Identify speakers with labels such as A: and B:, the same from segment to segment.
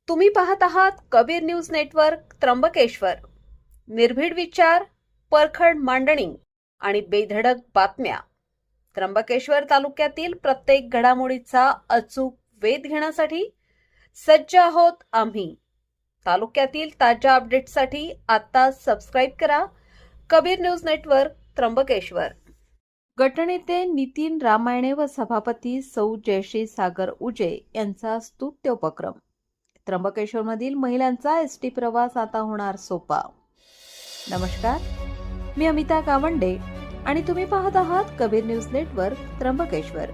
A: तुम्ही पाहत आहात कबीर न्यूज नेटवर्क त्र्यंबकेश्वर. निर्भीड विचार, परखड मांडणी आणि बेधडक बातम्या. त्र्यंबकेश्वर तालुक्यातील प्रत्येक घडामोडीचा अचूक वेध घेण्यासाठी सज्ज आहोत आम्ही. तालुक्यातील ताज्या अपडेट्ससाठी आता सबस्क्राईब करा कबीर न्यूज नेटवर्क त्र्यंबकेश्वर. गटनेते नितीन रामायणे व सभापती सौ जयश्री सागर उजे यांचा स्तुत्य उपक्रम. त्र्यंबकेश्वरमधील महिलांचा एसटी प्रवास आता होणार सोपा. नमस्कार, मी अमिता गावंडे आणि तुम्ही पाहत आहात कबीर न्यूज नेटवर्क त्र्यंबकेश्वर.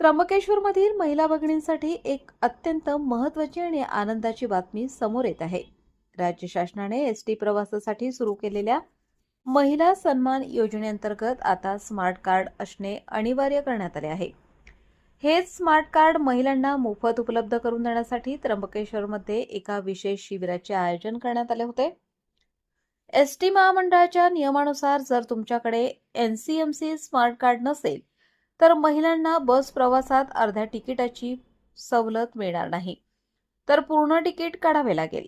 A: त्र्यंबकेश्वरमधील महिला भगिनींसाठी एक अत्यंत महत्त्वाची आणि आनंदाची बातमी समोर येत आहे. राज्य शासनाने एसटी प्रवासासाठी सुरू केलेल्या महिला सन्मान योजनेअंतर्गत आता स्मार्ट कार्ड असणे अनिवार्य करण्यात आले आहे. हे स्मार्ट कार्ड महिलांना मोफत उपलब्ध करून देण्यासाठी त्र्यंबकेश्वरमध्ये एका विशेष शिबिराचे आयोजन करण्यात आले होते. एसटी महामंडळाच्या नियमानुसार जर तुमच्याकडे एनसीएमसी स्मार्ट कार्ड नसेल तर महिलांना बस प्रवासात अर्ध्या तिकिटाची सवलत मिळणार नाही, तर पूर्ण तिकीट काढावे लागेल.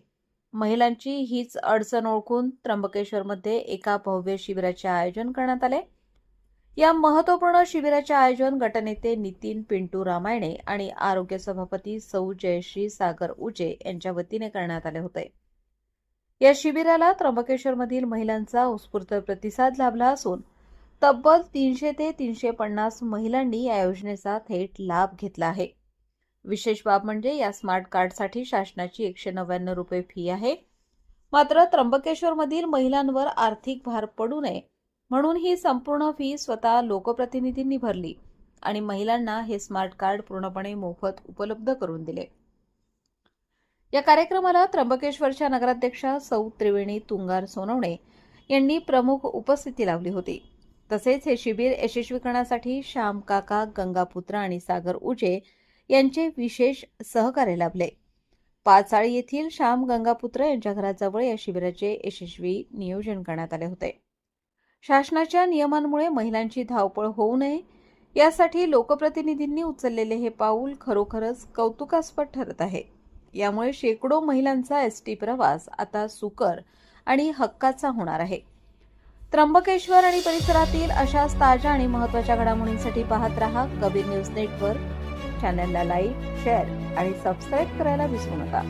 A: महिलांची हीच अडचण ओळखून त्र्यंबकेश्वरमध्ये एका भव्य शिबिराचे आयोजन करण्यात आले. या महत्त्वपूर्ण शिबिराचे आयोजन गटनेते नितीन पिंटू रामायणे आणि आरोग्य सभापती सौ जयश्री सागर उजे यांच्या वतीने करण्यात आले होते. या शिबिराला त्र्यंबकेश्वरमधील महिलांचा उत्स्फूर्त प्रतिसाद लाभला असून तब्बल 300 ते 350 महिलांनी या योजनेचा थेट लाभ घेतला आहे. विशेष बाब म्हणजे या स्मार्ट कार्डसाठी शासनाची 199 रुपये फी आहे. मात्र त्र्यंबकेश्वरमधील महिलांवर आर्थिक भार पडू नये म्हणून ही संपूर्ण फी स्वतः लोकप्रतिनिधींनी भरली आणि महिलांना हे स्मार्ट कार्ड पूर्णपणे मोफत उपलब्ध करून दिले. या कार्यक्रमाला त्र्यंबकेश्वरच्या नगराध्यक्षा सौ त्रिवेणी तुंगार सोनवणे यांनी प्रमुख उपस्थिती लावली होती. तसेच हे शिबिर यशस्वी करण्यासाठी श्याम काका गंगापुत्र आणि सागर उजे यांचे विशेष सहकार्य लाभले. पाचाळी येथील श्याम गंगापुत्र यांच्या घराजवळ या शिबिराचे यशस्वी नियोजन करण्यात आले होते. शासनाच्या नियमांमुळे महिलांची धावपळ होऊ नये यासाठी लोकप्रतिनिधींनी उचललेले हे पाऊल खरोखरच कौतुकास्पद ठरत आहे. यामुळे शेकडो महिलांचा एसटी प्रवास आता सुकर आणि हक्काचा होणार आहे. त्र्यंबकेश्वर आणि परिसरातील अशाच ताज्या आणि महत्त्वाच्या घडामोडींसाठी पाहत रहा कबीर न्यूज नेटवर्क. चॅनलला लाईक, शेअर आणि सबस्क्राईब करायला विसरू नका.